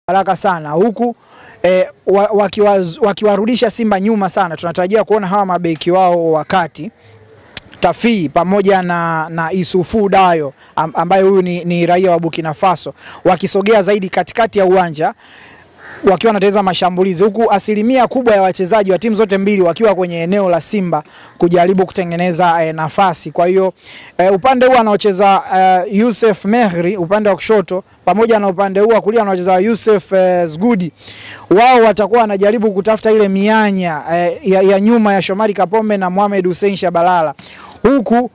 haraka sana huku wakiwarudisha Simba nyuma sana. Tunatarajia kuona hawa mabeki wao wakati Tafi pamoja na Isufu Dayo ambaye huyu ni raia wa Burkina Faso wakisogea zaidi katikati ya uwanja wakiwa wanateza mashambulizi, huku asilimia kubwa ya wachezaji wa timu zote mbili wakiwa kwenye eneo la Simba kujaribu kutengeneza nafasi. Kwa hiyo upande huu anaocheza Youssef Mehri upande wa kushoto pamoja na upande huu wa kulia anaocheza Youssef Zgoudi, wao watakuwa wanajaribu kutafuta ile mianya ya nyuma ya Shomari Kapombe na Mohamed Hussein Shabalala, huku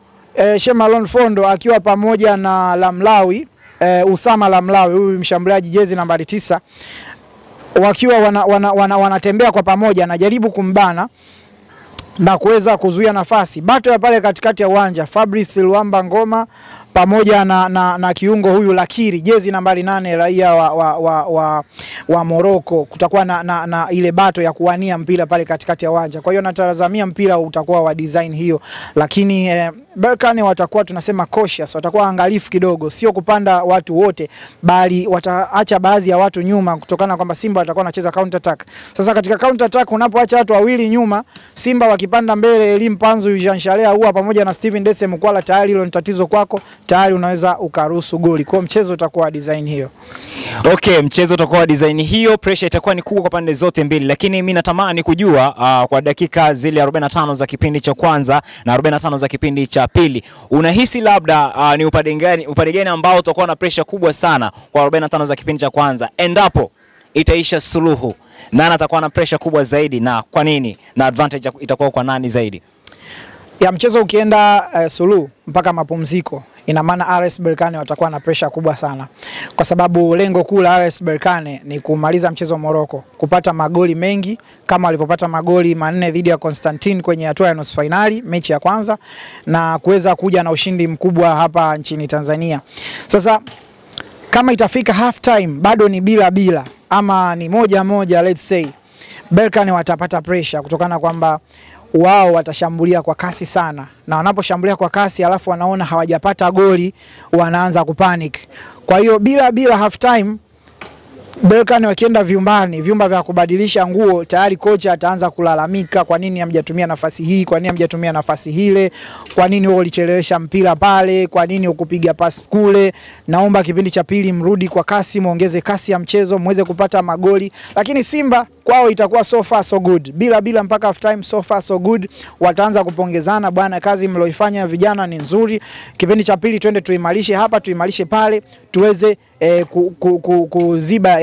Shemalon Fondo akiwa pamoja na Lamlawi, Usama Lamlawi, huyu mshambuliaji jezi nambari 9, wakiwa wanatembea kwa pamoja na jaribu kumbana na kuweza kuzuia nafasi. Bato ya pale katikati ya uwanja Fabrice Luamba Ngoma pamoja na kiungo huyu Lakiri jezi nambari 8 raia wa Morocco. Kutakuwa na ile bato ya kuwania mpira pale katikati ya uwanja. Kwa hiyo natazamia mpira utakuwa wa design hiyo, lakini Berkane watakuwa tunasema cautious, watakuwa angalifu kidogo, sio kupanda watu wote bali wataacha baadhi ya watu nyuma kutokana kwamba Simba watakuwa wanacheza counter attack. Sasa katika counter attack unapoacha watu wawili nyuma, Simba wakipanda mbele, Elim Panzu, Jean Chalea huwa pamoja na Steven Dese Mkwala, tayari hilo ni tatizo kwako, tayari unaweza ukaruhusu goli. Kwa mchezo utakuwa design hiyo. Okay, mchezo utakuwa design hiyo, pressure itakuwa ni kubwa kwa pande zote mbili, lakini mimi natamani kujua kwa dakika zile 45 za kipindi cha kwanza na 45 za kipindi cha pili, unahisi labda ni upande gani ambao utakuwa na pressure kubwa sana kwa 45 za kipindi cha kwanza? Endapo itaisha suluhu, nani atakuwa na pressure kubwa zaidi na kwa nini, na advantage itakuwa kwa nani zaidi? Ya mchezo ukienda suluhu mpaka mapumziko, ina maana RS Berkane watakuwa na pressure kubwa sana, kwa sababu lengo kuu la RS Berkane ni kumaliza mchezo Morocco, kupata magoli mengi kama walivyopata magoli 4 dhidi ya Constantine kwenye hatua ya nusu finali mechi ya kwanza, na kuweza kuja na ushindi mkubwa hapa nchini Tanzania. Sasa kama itafika half time bado ni bila ama ni 1-1, let's say, Berkane watapata pressure kutokana kwamba wao watashambulia kwa kasi sana, na wanaposhambulia kwa kasi alafu wanaona hawajapata goli wanaanza kupanic. Kwa hiyo bila half time Berkane wakienda vyumba vya kubadilisha nguo, tayari kocha ataanza kulalamika, kwa nini hamjatumia nafasi hii, kwa nini hamjatumia nafasi hile, kwa nini wewe ulichelewesha mpira pale, kwa nini ukupiga pass kule, naomba kipindi cha pili mrudi kwa kasi, muongeze kasi ya mchezo muweze kupata magoli. Lakini Simba kwao itakuwa so far so good, bila mpaka half time, so far so good. Wataanza kupongezana, bwana kazi mlioifanya vijana ni nzuri, kipindi cha pili twende tuimarishe hapa, tuimarishe pale, tuweze kuziba